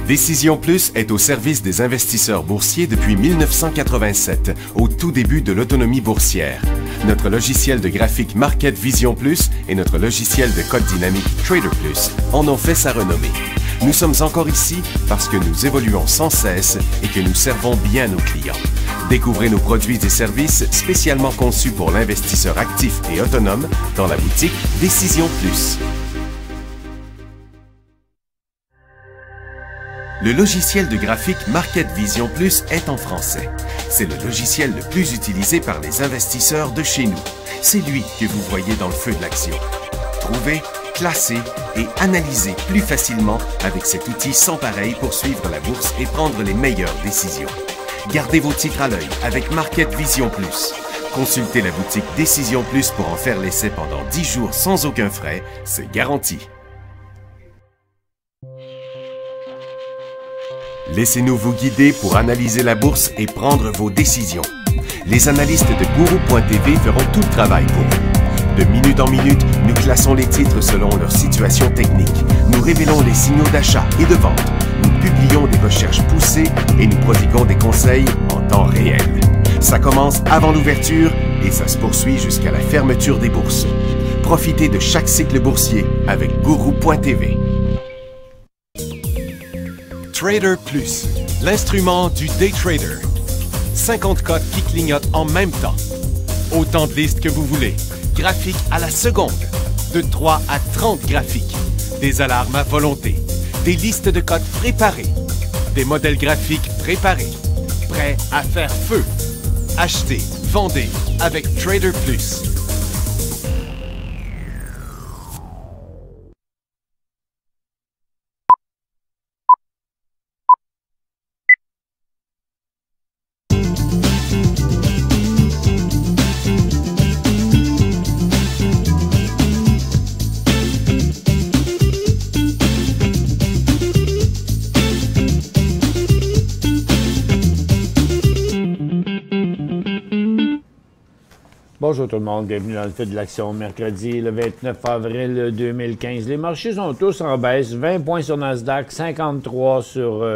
Décision Plus est au service des investisseurs boursiers depuis 1987, au tout début de l'autonomie boursière. Notre logiciel de graphique Market Vision Plus et notre logiciel de code dynamique Trader Plus en ont fait sa renommée. Nous sommes encore ici parce que nous évoluons sans cesse et que nous servons bien nos clients. Découvrez nos produits et services spécialement conçus pour l'investisseur actif et autonome dans la boutique Décision Plus. Le logiciel de graphique Market Vision Plus est en français. C'est le logiciel le plus utilisé par les investisseurs de chez nous. C'est lui que vous voyez dans le feu de l'action. Trouvez, classez et analysez plus facilement avec cet outil sans pareil pour suivre la bourse et prendre les meilleures décisions. Gardez vos titres à l'œil avec Market Vision Plus. Consultez la boutique Décision Plus pour en faire l'essai pendant 10 jours sans aucun frais, c'est garanti. Laissez-nous vous guider pour analyser la bourse et prendre vos décisions. Les analystes de Guru.tv feront tout le travail pour vous. De minute en minute, nous classons les titres selon leur situation technique. Nous révélons les signaux d'achat et de vente. Nous publions des recherches poussées et nous prodiguons des conseils en temps réel. Ça commence avant l'ouverture et ça se poursuit jusqu'à la fermeture des bourses. Profitez de chaque cycle boursier avec Guru.tv. Trader Plus, l'instrument du day trader. 50 codes qui clignotent en même temps. Autant de listes que vous voulez. Graphiques à la seconde. De 3 à 30 graphiques. Des alarmes à volonté. Des listes de codes préparées. Des modèles graphiques préparés. Prêts à faire feu. Achetez, vendez avec Trader Plus. Bonjour tout le monde, bienvenue dans le feu de l'action, mercredi le 29 avril 2015. Les marchés sont tous en baisse, 20 points sur Nasdaq, 53 sur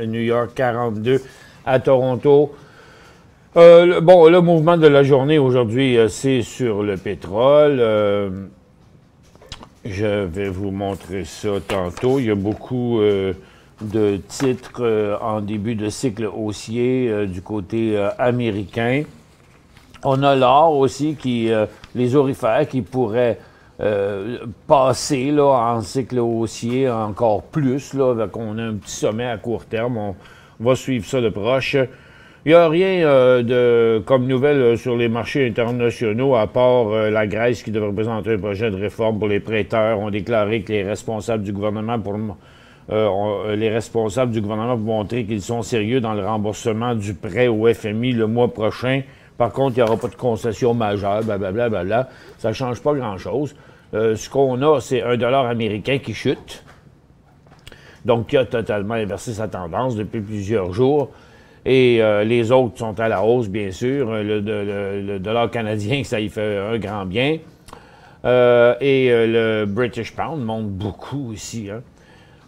New York, 42 à Toronto. Le mouvement de la journée aujourd'hui, c'est sur le pétrole. Je vais vous montrer ça tantôt. Il y a beaucoup de titres en début de cycle haussier du côté américain. On a l'or aussi, les aurifères qui pourraient passer là, en cycle haussier encore plus. Là, on a un petit sommet à court terme. On va suivre ça de proche. Il n'y a rien comme nouvelle sur les marchés internationaux, à part la Grèce qui devrait présenter un projet de réforme pour les prêteurs. On a déclaré que les responsables du gouvernement vont montrer qu'ils sont sérieux dans le remboursement du prêt au FMI le mois prochain. Par contre, il n'y aura pas de concession majeure, blablabla. Ça ne change pas grand-chose. Ce qu'on a, c'est un dollar américain qui chute. Donc, qui a totalement inversé sa tendance depuis plusieurs jours. Et les autres sont à la hausse, bien sûr. Le dollar canadien, ça y fait un grand bien. Et le British Pound monte beaucoup ici. Hein.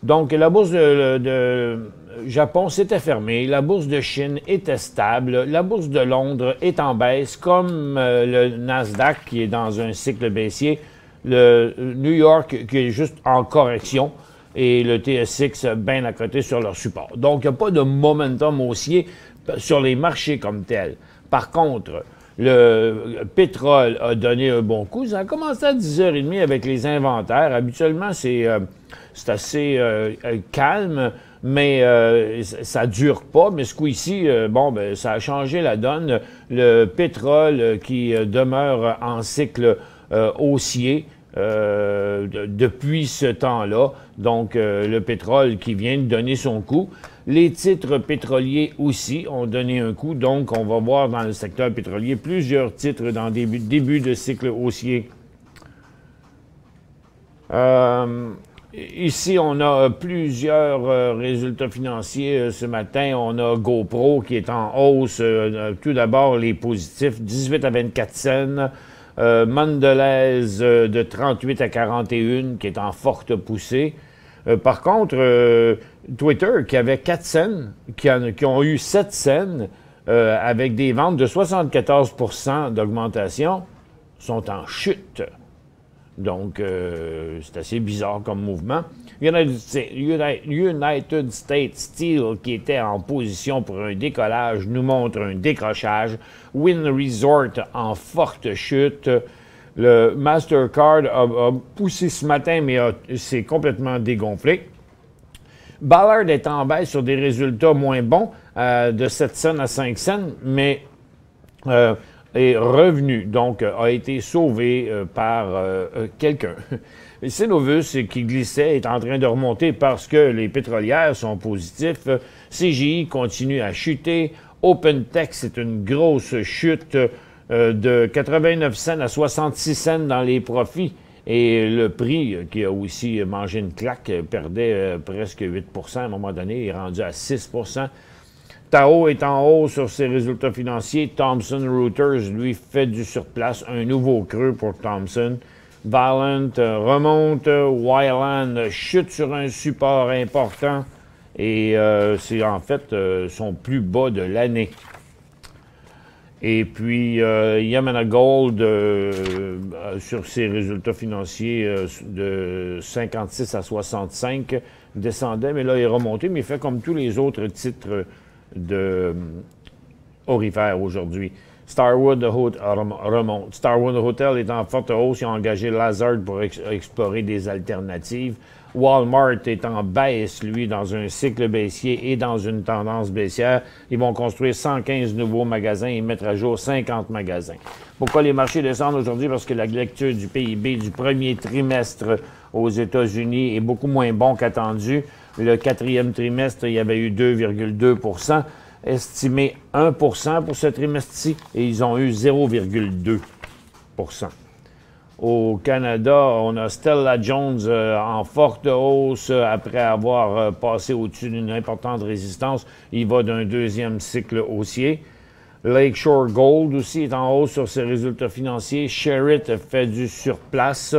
Donc, la bourse de Japon s'était fermée, la bourse de Chine était stable, la bourse de Londres est en baisse, comme le Nasdaq qui est dans un cycle baissier, le New York qui est juste en correction et le TSX bien à côté sur leur support. Donc, il n'y a pas de momentum haussier sur les marchés comme tel. Par contre, le pétrole a donné un bon coup. Ça a commencé à 10h30 avec les inventaires. Habituellement, c'est assez calme, mais ça ne dure pas. Mais ce coup-ci, ça a changé la donne. Le pétrole qui demeure en cycle haussier depuis ce temps-là. Donc, le pétrole qui vient de donner son coup. Les titres pétroliers aussi ont donné un coup. Donc, on va voir dans le secteur pétrolier plusieurs titres dans début de cycle haussier. Ici, on a plusieurs résultats financiers ce matin. On a GoPro qui est en hausse. Tout d'abord, les positifs, 18 à 24 cents. Mondelez de 38 à 41 qui est en forte poussée. Par contre, Twitter, qui avait 4 cents, qui ont eu 7 cents, avec des ventes de 74 % d'augmentation, sont en chute. Donc, c'est assez bizarre comme mouvement. United States Steel, qui était en position pour un décollage, nous montre un décrochage. Wynn Resort en forte chute. Le Mastercard a poussé ce matin, mais s'est complètement dégonflé. Ballard est en baisse sur des résultats moins bons, de 7 cents à 5 cents, mais est revenu, donc a été sauvé par quelqu'un. Cenovus, qui glissait, est en train de remonter parce que les pétrolières sont positifs. CGI continue à chuter. OpenTex, c'est une grosse chute de 89 cents à 66 cents dans les profits. Et le prix, qui a aussi mangé une claque, perdait presque 8 % à un moment donné, est rendu à 6 %. Tao est en haut sur ses résultats financiers. Thomson Reuters, lui, fait du surplace. Un nouveau creux pour Thomson. Valiant remonte. Wyland chute sur un support important. Et c'est en fait son plus bas de l'année. Et puis, Yamana Gold, sur ses résultats financiers de 56 à 65, descendait, mais là, il est remonté, mais il fait comme tous les autres titres de aurifères aujourd'hui. Starwood remonte. Starwood Hotel est en forte hausse. Ils ont engagé Lazard pour explorer des alternatives. Walmart est en baisse, lui, dans un cycle baissier et dans une tendance baissière. Ils vont construire 115 nouveaux magasins et mettre à jour 50 magasins. Pourquoi les marchés descendent aujourd'hui? Parce que la lecture du PIB du premier trimestre aux États-Unis est beaucoup moins bon qu'attendu. Le quatrième trimestre, il y avait eu 2,2 %, estimé 1 % pour ce trimestre-ci, et ils ont eu 0,2 %. Au Canada, on a Stella Jones en forte hausse après avoir passé au-dessus d'une importante résistance. Il va d'un deuxième cycle haussier. Lakeshore Gold aussi est en hausse sur ses résultats financiers. Sherritt fait du surplace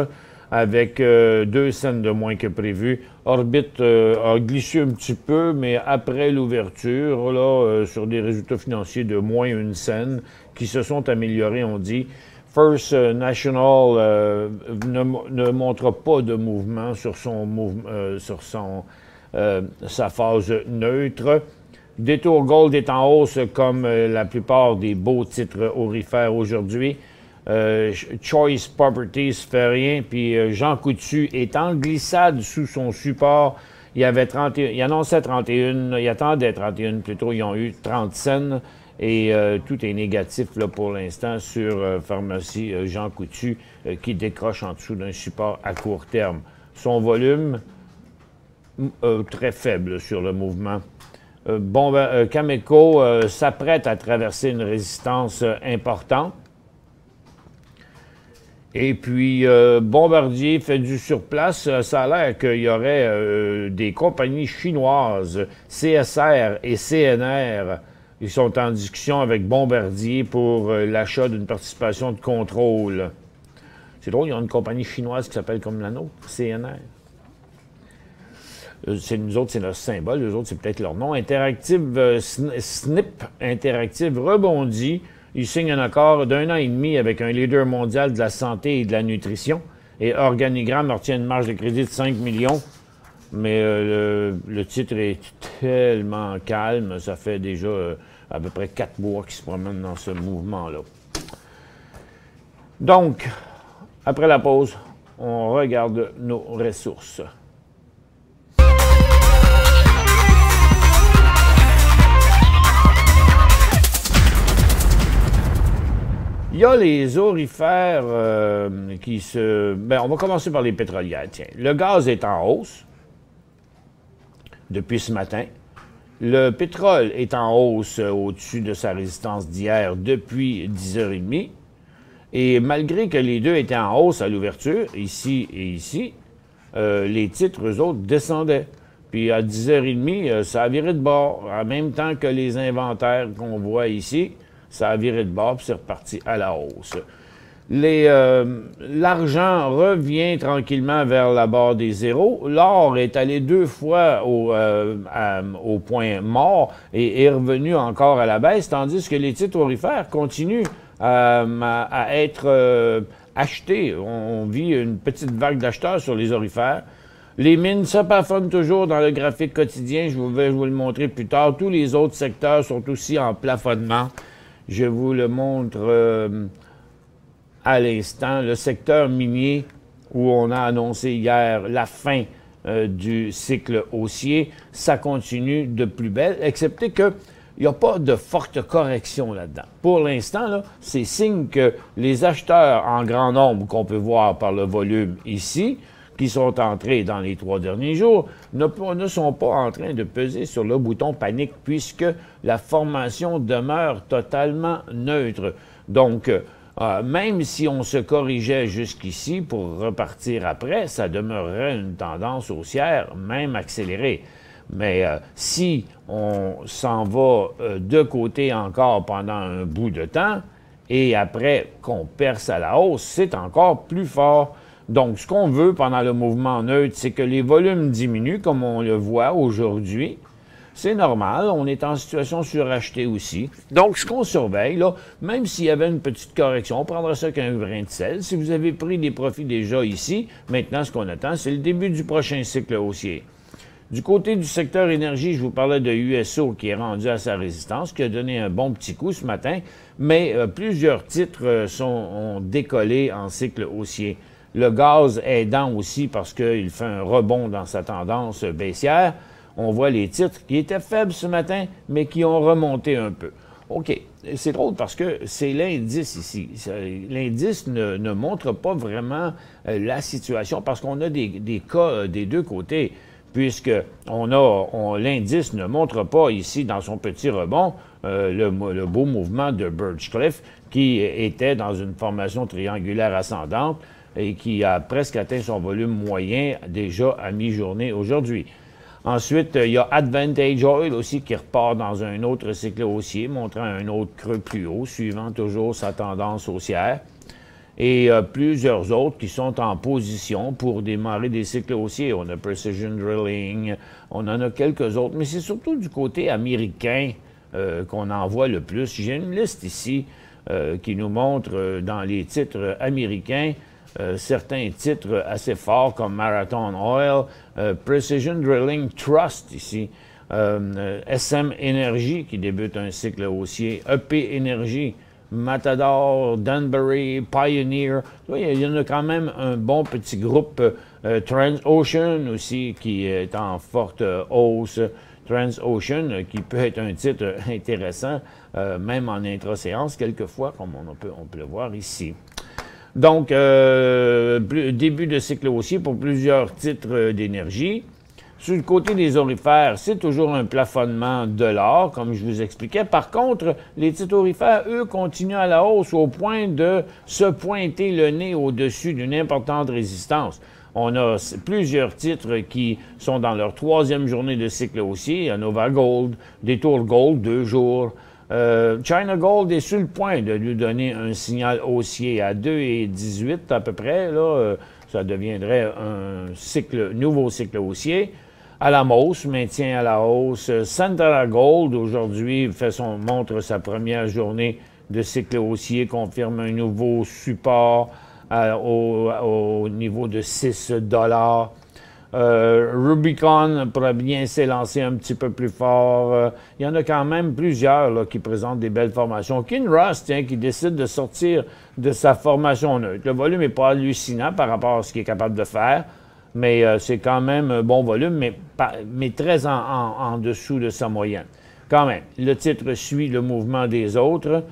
avec 2 cents de moins que prévu. Orbit a glissé un petit peu, mais après l'ouverture, là, sur des résultats financiers de moins 1 cent, qui se sont améliorés, on dit. First National ne montre pas de mouvement sur sa phase neutre. Detour Gold est en hausse comme la plupart des beaux titres aurifères aujourd'hui. Choice Properties fait rien, puis Jean Coutu est en glissade sous son support. Il annonçait 31, il attendait 31 plutôt, ils ont eu 30 cents. Et tout est négatif là, pour l'instant sur Pharmacie Jean Coutu qui décroche en dessous d'un support à court terme. Son volume, très faible sur le mouvement. Cameco s'apprête à traverser une résistance importante. Et puis, Bombardier fait du surplace. Ça a l'air qu'il y aurait des compagnies chinoises, CSR et CNR, ils sont en discussion avec Bombardier pour l'achat d'une participation de contrôle. C'est drôle, il y a une compagnie chinoise qui s'appelle comme la nôtre, CNR. Nous autres, c'est notre symbole, eux autres, c'est peut-être leur nom. Interactive, SNP Interactive rebondit. Ils signent un accord d'1 an et demi avec un leader mondial de la santé et de la nutrition. Et Organigramme retient une marge de crédit de 5 millions. Mais le titre est tellement calme, ça fait déjà à peu près 4 mois qu'il se promène dans ce mouvement-là. Donc, après la pause, on regarde nos ressources. Il y a les aurifères qui se... Bien, on va commencer par les pétrolières. Tiens, le gaz est en hausse depuis ce matin. Le pétrole est en hausse au-dessus de sa résistance d'hier depuis 10h30. Et malgré que les deux étaient en hausse à l'ouverture, ici et ici, les titres, eux autres, descendaient. Puis à 10h30, ça a viré de bord. En même temps que les inventaires qu'on voit ici, ça a viré de bord, puis c'est reparti à la hausse. L'argent revient tranquillement vers la barre des zéros. L'or est allé 2 fois au point mort et est revenu encore à la baisse, tandis que les titres aurifères continuent à être achetés. On vit une petite vague d'acheteurs sur les aurifères. Les mines, ça plafonne toujours dans le graphique quotidien. Je vais vous le montrer plus tard. Tous les autres secteurs sont aussi en plafonnement. Je vous le montre à l'instant. Le secteur minier, où on a annoncé hier la fin du cycle haussier, ça continue de plus belle, excepté qu'il n'y a pas de forte correction là-dedans. Pour l'instant, c'est signe que les acheteurs en grand nombre, qu'on peut voir par le volume ici, qui sont entrés dans les 3 derniers jours, ne sont pas en train de peser sur le bouton panique, puisque la formation demeure totalement neutre. Donc, même si on se corrigeait jusqu'ici pour repartir après, ça demeurerait une tendance haussière, même accélérée. Mais si on s'en va de côté encore pendant un bout de temps, et après qu'on perce à la hausse, c'est encore plus fort. Donc, ce qu'on veut pendant le mouvement neutre, c'est que les volumes diminuent, comme on le voit aujourd'hui. C'est normal, on est en situation surachetée aussi. Donc, ce qu'on surveille, là, même s'il y avait une petite correction, on prendra ça qu'un grain de sel. Si vous avez pris des profits déjà ici, maintenant, ce qu'on attend, c'est le début du prochain cycle haussier. Du côté du secteur énergie, je vous parlais de USO qui est rendu à sa résistance, qui a donné un bon petit coup ce matin, mais plusieurs titres ont décollé en cycle haussier. Le gaz aidant aussi parce qu'il fait un rebond dans sa tendance baissière. On voit les titres qui étaient faibles ce matin, mais qui ont remonté un peu. OK, c'est drôle parce que c'est l'indice ici. L'indice ne montre pas vraiment la situation parce qu'on a des cas des deux côtés, puisque l'indice ne montre pas ici dans son petit rebond le beau mouvement de Birchcliff qui était dans une formation triangulaire ascendante et qui a presque atteint son volume moyen déjà à mi-journée aujourd'hui. Ensuite, il y a Advantage Oil aussi qui repart dans un autre cycle haussier, montrant un autre creux plus haut, suivant toujours sa tendance haussière. Et plusieurs autres qui sont en position pour démarrer des cycles haussiers. On a Precision Drilling, on en a quelques autres, mais c'est surtout du côté américain qu'on en voit le plus. J'ai une liste ici qui nous montre dans les titres américains certains titres assez forts comme Marathon Oil, Precision Drilling Trust ici, SM Energy qui débute un cycle haussier, EP Energy, Matador, Danbury, Pioneer. Il y en a quand même un bon petit groupe. Transocean aussi qui est en forte hausse. Transocean qui peut être un titre intéressant, même en intra-séance quelquefois, comme on peut le voir ici. Donc, début de cycle haussier pour plusieurs titres d'énergie. Sur le côté des aurifères, c'est toujours un plafonnement de l'or, comme je vous expliquais. Par contre, les titres aurifères, eux, continuent à la hausse au point de se pointer le nez au-dessus d'une importante résistance. On a plusieurs titres qui sont dans leur 3e journée de cycle haussier. Nova Gold, Detour Gold, 2 jours. China Gold est sur le point de lui donner un signal haussier à 2,18 à peu près. Là, ça deviendrait un nouveau cycle haussier. Alamos maintient à la hausse. Santara Gold, aujourd'hui, montre sa première journée de cycle haussier, confirme un nouveau support au niveau de 6 $. Rubicon pourrait bien s'élancer un petit peu plus fort. Il y en a quand même plusieurs là, qui présentent des belles formations. Kinross, qui décide de sortir de sa formation neutre. Le volume n'est pas hallucinant par rapport à ce qu'il est capable de faire, mais c'est quand même un bon volume, mais très en dessous de sa moyenne. Quand même, le titre suit le mouvement des autres.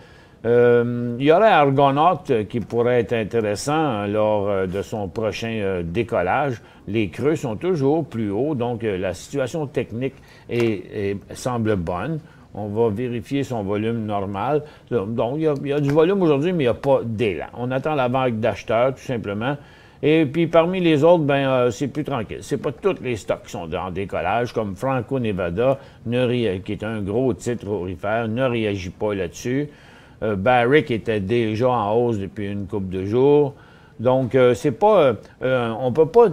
Il y aurait Argonaut qui pourrait être intéressant lors de son prochain décollage. Les creux sont toujours plus hauts, donc la situation technique semble bonne. On va vérifier son volume normal. Donc, il y a du volume aujourd'hui, mais il n'y a pas d'élan. On attend la vague d'acheteurs, tout simplement. Et puis, parmi les autres, c'est plus tranquille. C'est pas tous les stocks qui sont en décollage, comme Franco-Nevada, qui est un gros titre aurifère, ne réagit pas là-dessus. Barrick était déjà en hausse depuis une couple de jours. Donc, c'est pas... on peut pas...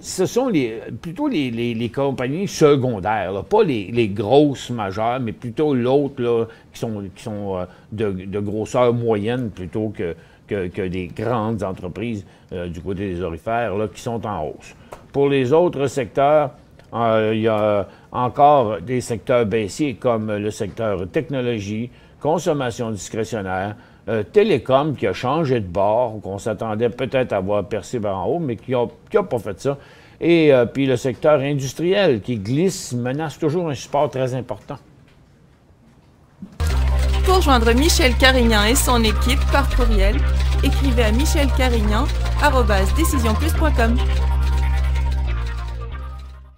ce sont plutôt les compagnies secondaires, là, pas les grosses majeures, mais plutôt l'autre là, qui sont de grosseur moyenne plutôt que des grandes entreprises du côté des aurifères là, qui sont en hausse. Pour les autres secteurs, il y a encore des secteurs baissiers comme le secteur technologie, consommation discrétionnaire, télécom qui a changé de bord, qu'on s'attendait peut-être à voir percer vers en haut, mais qui n'a pas fait ça. Et puis le secteur industriel qui glisse, menace toujours un support très important. Pour joindre Michel Carignan et son équipe par courriel, écrivez à michelcarignan@decisionplus.com.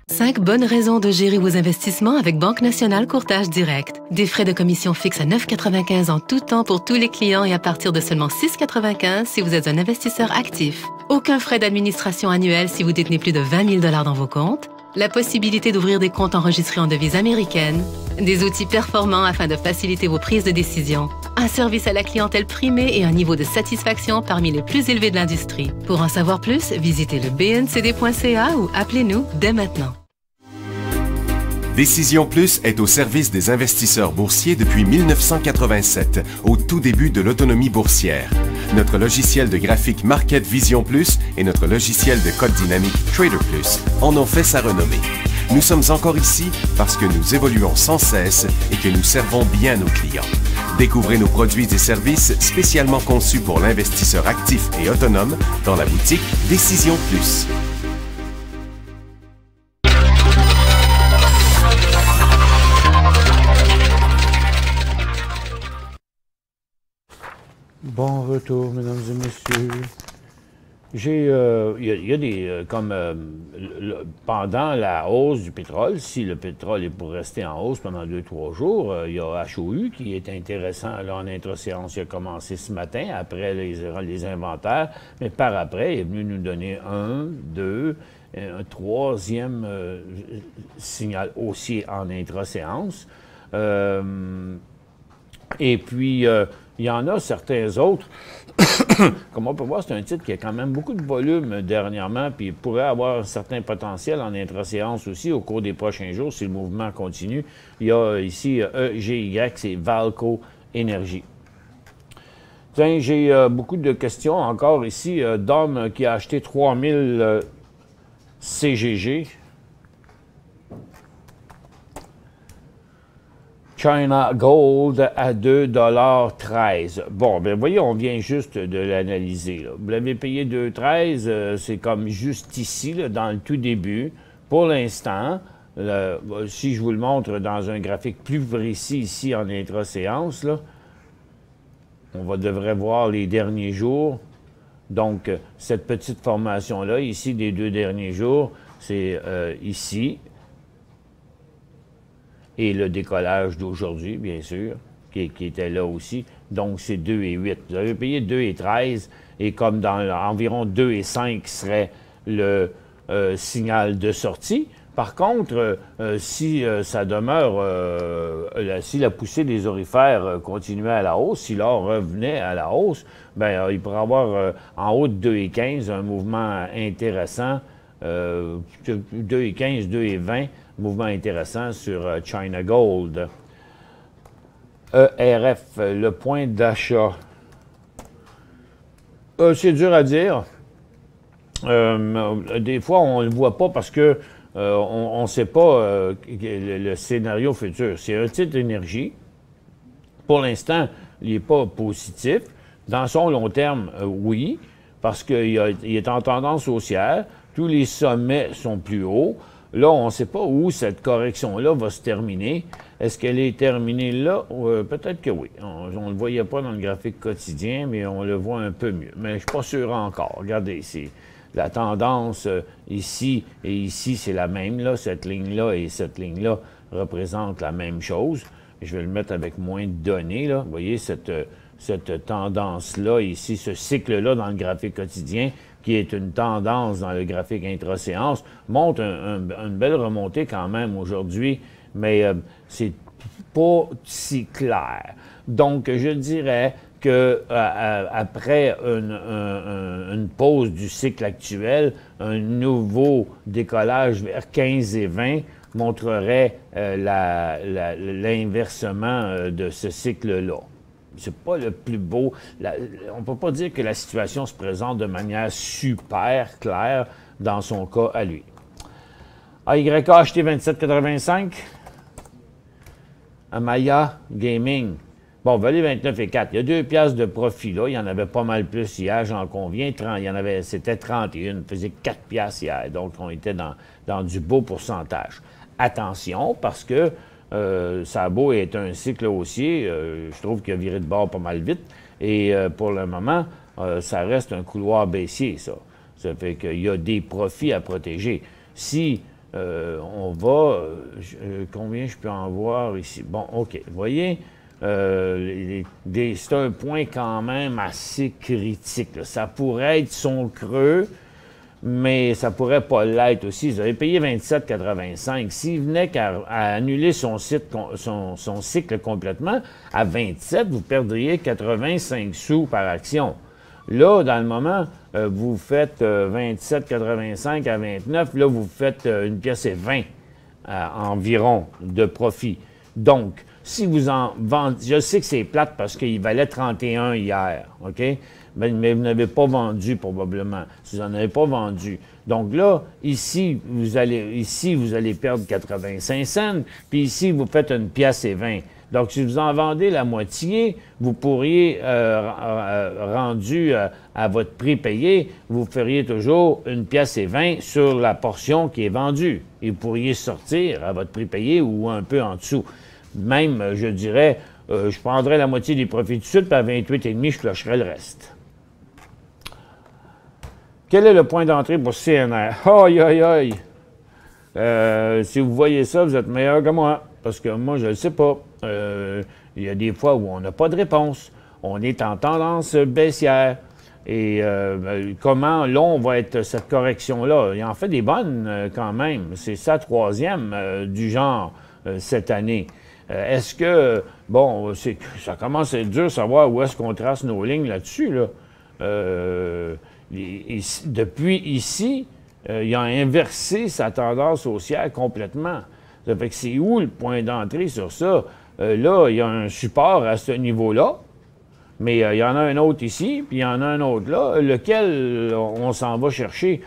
5 bonnes raisons de gérer vos investissements avec Banque Nationale Courtage Direct. Des frais de commission fixes à 9,95 en tout temps pour tous les clients et à partir de seulement 6,95 si vous êtes un investisseur actif. Aucun frais d'administration annuel si vous détenez plus de 20 000 $ dans vos comptes. La possibilité d'ouvrir des comptes enregistrés en devise américaine. Des outils performants afin de faciliter vos prises de décision. Un service à la clientèle primé et un niveau de satisfaction parmi les plus élevés de l'industrie. Pour en savoir plus, visitez le bncd.ca ou appelez-nous dès maintenant. Décision Plus est au service des investisseurs boursiers depuis 1987, au tout début de l'autonomie boursière. Notre logiciel de graphique Market Vision Plus et notre logiciel de code dynamique Trader Plus en ont fait sa renommée. Nous sommes encore ici parce que nous évoluons sans cesse et que nous servons bien nos clients. Découvrez nos produits et services spécialement conçus pour l'investisseur actif et autonome dans la boutique Décision Plus. Bon retour, mesdames et messieurs. Il y a des, pendant la hausse du pétrole, si le pétrole est pour rester en hausse pendant 2-3 jours, il y a HOU qui est intéressant là, en intra-séance. Il a commencé ce matin, après les inventaires, mais par après, il est venu nous donner un troisième signal haussier en intra-séance. Et puis, il y en a certains autres. Comme on peut voir, c'est un titre qui a quand même beaucoup de volume dernièrement, puis il pourrait avoir un certain potentiel en intra-séance aussi au cours des prochains jours si le mouvement continue. Il y a ici EGY, c'est Valco Énergie. Tiens, j'ai beaucoup de questions encore ici. Dom qui a acheté 3000 CGG. China Gold à 2,13 $. Bon, ben voyez, on vient juste de l'analyser. Là. Vous l'avez payé 2,13 $, c'est comme juste ici, là, dans le tout début. Pour l'instant, si je vous le montre dans un graphique plus précis ici en intra-séance, là, on devrait voir les derniers jours. Donc, cette petite formation-là, ici, des 2 derniers jours, c'est ici. Et le décollage d'aujourd'hui, bien sûr, qui était là aussi. Donc, c'est 2,8 $. Vous avez payé 2,13 $, et comme dans environ 2,5 $ serait le signal de sortie. Par contre, si ça demeure, si la poussée des aurifères continuait à la hausse, si l'or revenait à la hausse, ben il pourrait y avoir en haut de 2,15 $, un mouvement intéressant, 2,15 $, 2,20 $. Mouvement intéressant sur China Gold. ERF, le point d'achat. C'est dur à dire. Des fois, on ne le voit pas parce que on ne sait pas le scénario futur. C'est un titre d'énergie. Pour l'instant, il n'est pas positif. Dans son long terme, oui, parce qu'il est en tendance haussière. Tous les sommets sont plus hauts. Là, on ne sait pas où cette correction-là va se terminer. Est-ce qu'elle est terminée là? Peut-être que oui. On ne le voyait pas dans le graphique quotidien, mais on le voit un peu mieux. Mais je ne suis pas sûr encore. Regardez ici. La tendance ici et ici, c'est la même. Là. Cette ligne-là et cette ligne-là représentent la même chose. Je vais le mettre avec moins de données. Là. Vous voyez cette tendance-là ici, ce cycle-là dans le graphique quotidien, qui est une tendance dans le graphique intra-séance, montre une belle remontée quand même aujourd'hui, mais c'est pas si clair. Donc, je dirais que après une pause du cycle actuel, un nouveau décollage vers 15 et 20 montrerait l'inversement de ce cycle-là. C'est pas le plus beau. On peut pas dire que la situation se présente de manière super claire dans son cas à lui. AYK a acheté 27,85. Amaya Gaming. Bon, valet 29,4. Il y a 2 piastres de profit là. Il y en avait pas mal plus hier, j'en conviens. C'était 31. Il faisait 4 piastres hier. Donc, on était dans du beau pourcentage. Attention, parce que Sabo est un cycle haussier. Je trouve qu'il a viré de bord pas mal vite. Et pour le moment, ça reste un couloir baissier, ça. Ça fait qu'il y a des profits à protéger. Si on va... combien je peux en voir ici? Bon, OK. Vous voyez, c'est un point quand même assez critique, là. Ça pourrait être son creux, mais ça pourrait pas l'être aussi. Vous avez payé 27,85. S'il venait à annuler son cycle complètement, à 27, vous perdriez 85 sous par action. Là, dans le moment, vous faites 27,85 à 29. Là, vous faites une pièce et 20 environ de profit. Donc, si vous en vendez... Je sais que c'est plate parce qu'il valait 31 hier, OK? Mais vous n'avez pas vendu probablement. Si vous n'en avez pas vendu. Donc là, ici, vous allez perdre 85 cents, puis ici, vous faites une pièce et 20. Donc, si vous en vendez la moitié, vous pourriez, rendu à votre prix payé, vous feriez toujours une pièce et 20 sur la portion qui est vendue. Et vous pourriez sortir à votre prix payé ou un peu en dessous. Même, je dirais, je prendrais la moitié des profits tout de suite, puis à 28,5, je clocherais le reste. Quel est le point d'entrée pour CNR? Aïe, aïe, aïe! Si vous voyez ça, vous êtes meilleur que moi, parce que moi, je ne le sais pas. Il y a des fois où on n'a pas de réponse. On est en tendance baissière. Et comment long va être cette correction-là? Il en fait des bonnes quand même. C'est sa 3e du genre cette année. Est-ce que, bon, ça commence à être dur de savoir où est-ce qu'on trace nos lignes là-dessus, là. Depuis ici, il a inversé sa tendance haussière complètement. Ça fait que c'est où le point d'entrée sur ça? Là, il y a un support à ce niveau-là, mais il y en a un autre ici, puis il y en a un autre là, lequel on s'en va chercher.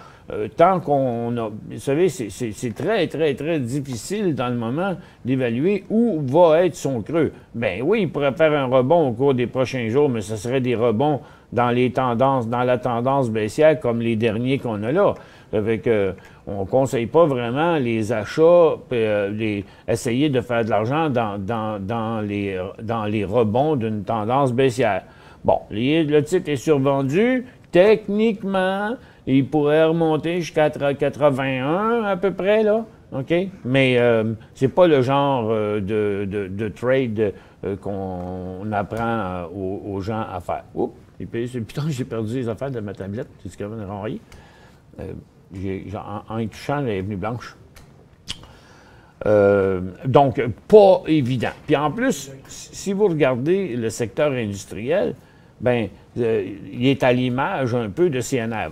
Tant qu'on a... Vous savez, c'est très, très, très difficile dans le moment d'évaluer où va être son creux. Ben oui, il pourrait faire un rebond au cours des prochains jours, mais ce serait des rebonds dans la tendance baissière comme les derniers qu'on a là. Ça fait que on ne conseille pas vraiment les achats, essayer de faire de l'argent dans les rebonds d'une tendance baissière. Bon, le titre est survendu. Techniquement, il pourrait remonter jusqu'à 81 à peu près, là. OK? Mais c'est pas le genre de trade qu'on apprend aux gens à faire. Oups! Putain, j'ai perdu les affaires de ma tablette. C'est quand même renvoyé. En y touchant, elle est venue blanche. Donc, pas évident. Puis en plus, si vous regardez le secteur industriel, bien, il est à l'image un peu de CNR.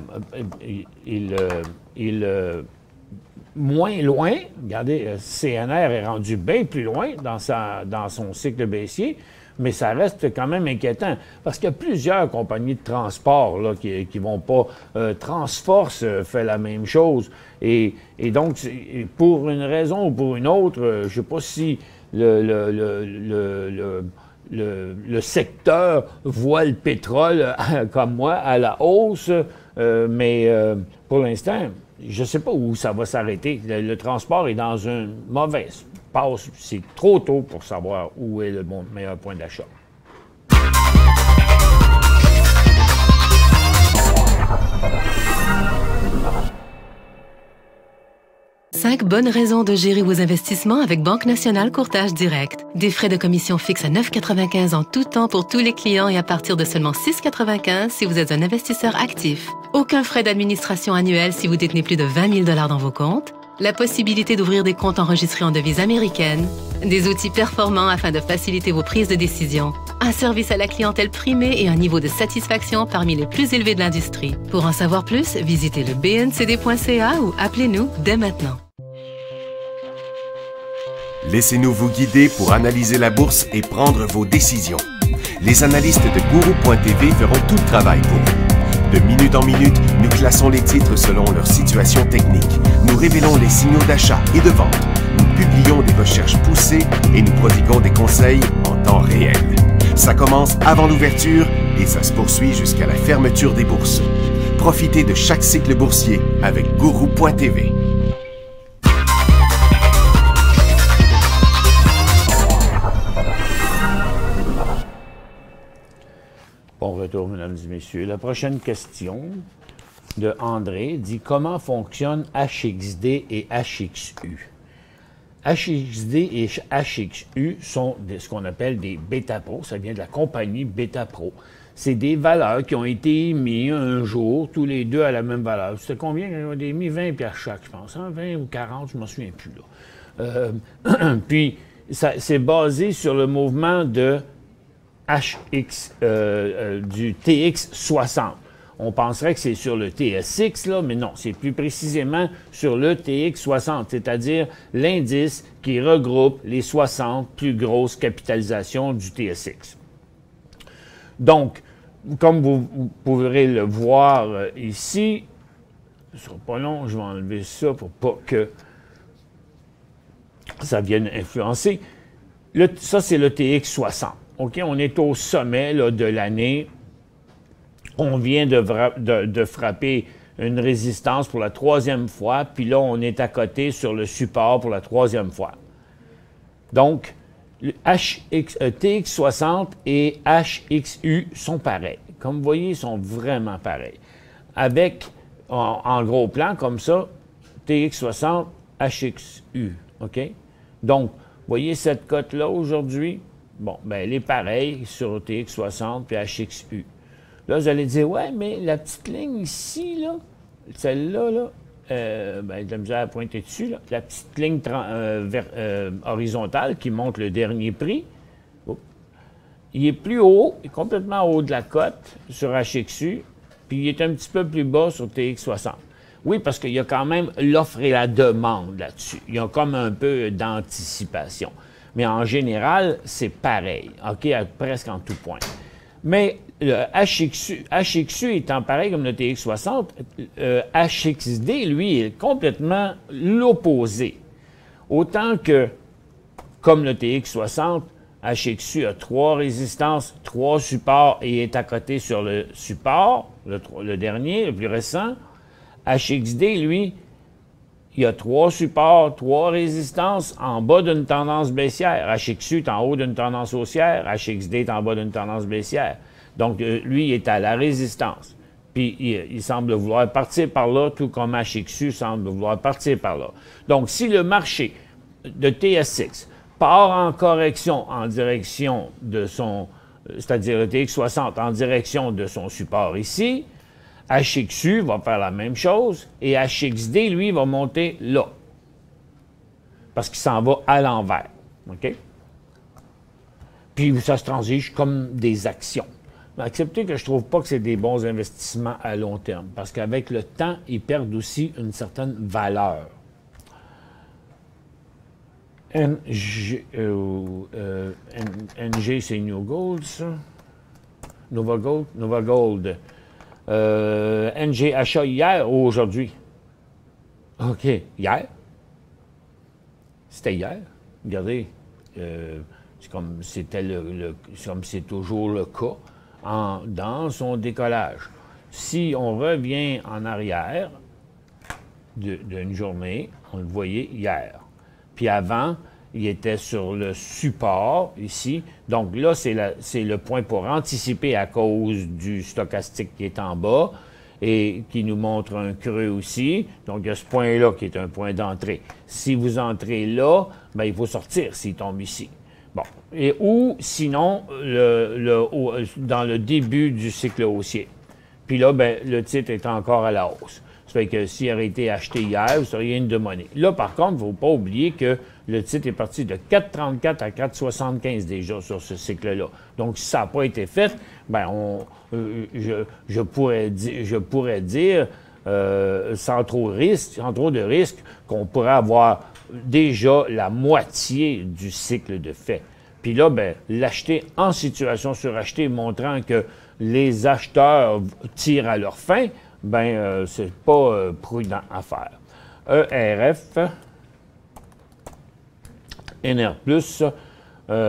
Moins loin, regardez, CNR est rendu bien plus loin dans son cycle baissier, mais ça reste quand même inquiétant parce qu'il y a plusieurs compagnies de transport là, qui vont pas. Transforce fait la même chose. Et donc, pour une raison ou pour une autre, je ne sais pas si le secteur voit le pétrole, comme moi, à la hausse, mais pour l'instant, je ne sais pas où ça va s'arrêter. Le transport est dans une mauvaise passe. C'est trop tôt pour savoir où est le meilleur point d'achat. Cinq bonnes raisons de gérer vos investissements avec Banque Nationale Courtage Direct. Des frais de commission fixes à 9,95 en tout temps pour tous les clients et à partir de seulement 6,95 si vous êtes un investisseur actif. Aucun frais d'administration annuel si vous détenez plus de 20 000 $ dans vos comptes. la possibilité d'ouvrir des comptes enregistrés en devise américaine, des outils performants afin de faciliter vos prises de décision, un service à la clientèle primé et un niveau de satisfaction parmi les plus élevés de l'industrie. Pour en savoir plus, visitez le bncd.ca ou appelez-nous dès maintenant. Laissez-nous vous guider pour analyser la bourse et prendre vos décisions. Les analystes de Guru.tv feront tout le travail pour vous. De minute en minute, nous classons les titres selon leur situation technique. Nous révélons les signaux d'achat et de vente. Nous publions des recherches poussées et nous prodiguons des conseils en temps réel. Ça commence avant l'ouverture et ça se poursuit jusqu'à la fermeture des bourses. Profitez de chaque cycle boursier avec Guru.tv. Bon retour, mesdames et messieurs. La prochaine question de André dit « Comment fonctionnent HXD et HXU ?» HXD et HXU sont ce qu'on appelle des Beta Pro. Ça vient de la compagnie Beta Pro. C'est des valeurs qui ont été émises un jour, tous les deux à la même valeur. C'était combien? Ils ont émis 20 piastres chaque, je pense. Hein? 20 ou 40, je ne m'en souviens plus. Là. Puis, c'est basé sur le mouvement de du TX60. On penserait que c'est sur le TSX, là, mais non, c'est plus précisément sur le TX60, c'est-à-dire l'indice qui regroupe les 60 plus grosses capitalisations du TSX. Donc, comme vous pourrez le voir ici, ce ne sera pas long, je vais enlever ça pour pas que ça vienne influencer. Ça, c'est le TX60. OK, on est au sommet là, de l'année. On vient de frapper une résistance pour la 3e fois, puis là, on est à côté sur le support pour la 3e fois. Donc, le TX60 et HXU sont pareils. Comme vous voyez, ils sont vraiment pareils. Avec, en gros plan, comme ça, TX60, HXU. OK? Donc, vous voyez cette cote-là aujourd'hui? Bon, ben elle est pareille sur TX60 puis HXU. Là, vous allez dire, ouais, mais la petite ligne ici, là, celle-là, là, ben, de la misère à pointer dessus, là, la petite ligne horizontale qui montre le dernier prix, il est plus haut, il est complètement en haut de la cote sur HXU, puis il est un petit peu plus bas sur TX60. Oui, parce qu'il y a quand même l'offre et la demande là-dessus. Il y a comme un peu d'anticipation. Mais en général, c'est pareil, OK, presque en tout point. Mais le HXU étant pareil comme le TX60, HXD, lui, est complètement l'opposé. Autant que, comme le TX60, HXU a 3 résistances, 3 supports et est à côté sur le support, le dernier, le plus récent. HXD, lui, il y a 3 supports, 3 résistances en bas d'une tendance baissière. HXU est en haut d'une tendance haussière, HXD est en bas d'une tendance baissière. Donc, lui, il est à la résistance. Puis, il semble vouloir partir par là, tout comme HXU semble vouloir partir par là. Donc, si le marché de TSX part en correction en direction de son, c'est-à-dire le TX60 en direction de son support ici, HXU va faire la même chose et HXD, lui, va monter là. Parce qu'il s'en va à l'envers. OK? Puis ça se transige comme des actions. Mais acceptez que je ne trouve pas que c'est des bons investissements à long terme. Parce qu'avec le temps, ils perdent aussi une certaine valeur. NG, c'est New Gold, ça? Nova Gold? Nova Gold. NG achat hier ou aujourd'hui? OK. Hier? C'était hier. Regardez, c'est comme c'était comme c'est toujours le cas dans son décollage. Si on revient en arrière d'une journée, on le voyait hier. Puis avant, il était sur le support ici. Donc là, c'est le point pour anticiper à cause du stochastique qui est en bas et qui nous montre un creux aussi. Donc il y a ce point-là qui est un point d'entrée. Si vous entrez là, bien, il faut sortir s'il tombe ici. Bon. Ou sinon, dans le début du cycle haussier. Puis là, bien, le titre est encore à la hausse. Ça fait que s'il aurait été acheté hier, vous seriez une de monnaie. Là, par contre, il ne faut pas oublier que le titre est parti de 4,34 à 4,75 déjà sur ce cycle-là. Donc, si ça n'a pas été fait, ben je pourrais dire sans trop de risques, qu'on pourrait avoir déjà la moitié du cycle de fait. Puis là, ben, l'acheter en situation surachetée, montrant que les acheteurs tirent à leur fin, ben c'est pas prudent à faire. ERF, NR+,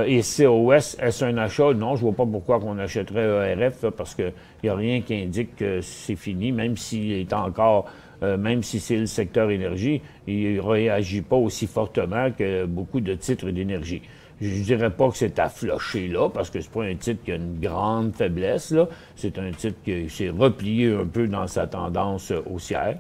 et COS, est-ce un achat? Non, je ne vois pas pourquoi on achèterait ERF, parce qu'il n'y a rien qui indique que c'est fini, même s'il est encore, même si c'est le secteur énergie, il ne réagit pas aussi fortement que beaucoup de titres d'énergie. Je ne dirais pas que c'est à flocher là, parce que c'est pas un titre qui a une grande faiblesse, là. C'est un titre qui s'est replié un peu dans sa tendance haussière.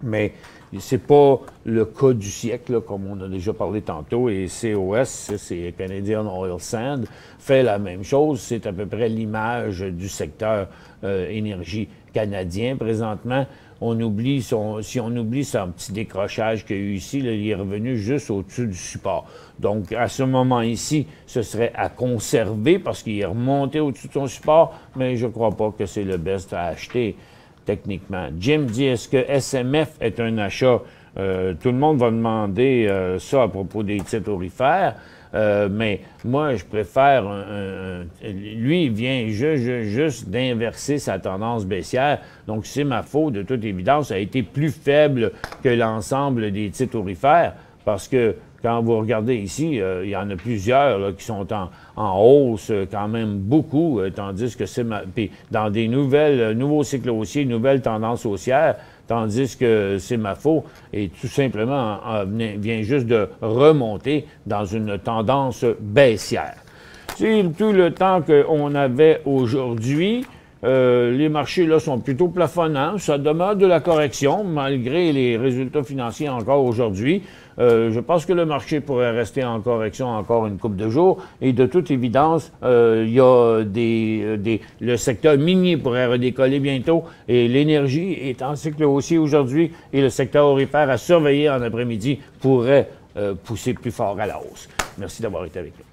Mais c'est pas le cas du siècle, là, comme on a déjà parlé tantôt, et COS, c'est Canadian Oil Sand, fait la même chose. C'est à peu près l'image du secteur énergie canadien présentement. Si on oublie son petit décrochage qu'il y a eu ici, là, il est revenu juste au-dessus du support. Donc, à ce moment ici, ce serait à conserver parce qu'il est remonté au-dessus de son support, mais je ne crois pas que c'est le best à acheter techniquement. Jim dit, est-ce que SMF est un achat? Tout le monde va demander ça à propos des titres aurifères. Mais moi, je préfère... lui, il vient juste d'inverser sa tendance baissière. Donc, c'est ma faute, de toute évidence. Ça a été plus faible que l'ensemble des titres aurifères parce que quand vous regardez ici, il y en a plusieurs là, qui sont en hausse, quand même beaucoup, tandis que puis dans des nouveaux cycles haussiers, nouvelles tendances haussières, tandis que CEMAFO est tout simplement vient juste de remonter dans une tendance baissière. C'est tout le temps qu'on avait aujourd'hui. Les marchés là sont plutôt plafonnants. Ça demeure de la correction malgré les résultats financiers encore aujourd'hui. Je pense que le marché pourrait rester en correction encore une couple de jours. Et de toute évidence, il y a le secteur minier pourrait redécoller bientôt. Et l'énergie est en cycle haussier aujourd'hui. Et le secteur aurifère à surveiller en après-midi pourrait pousser plus fort à la hausse. Merci d'avoir été avec nous.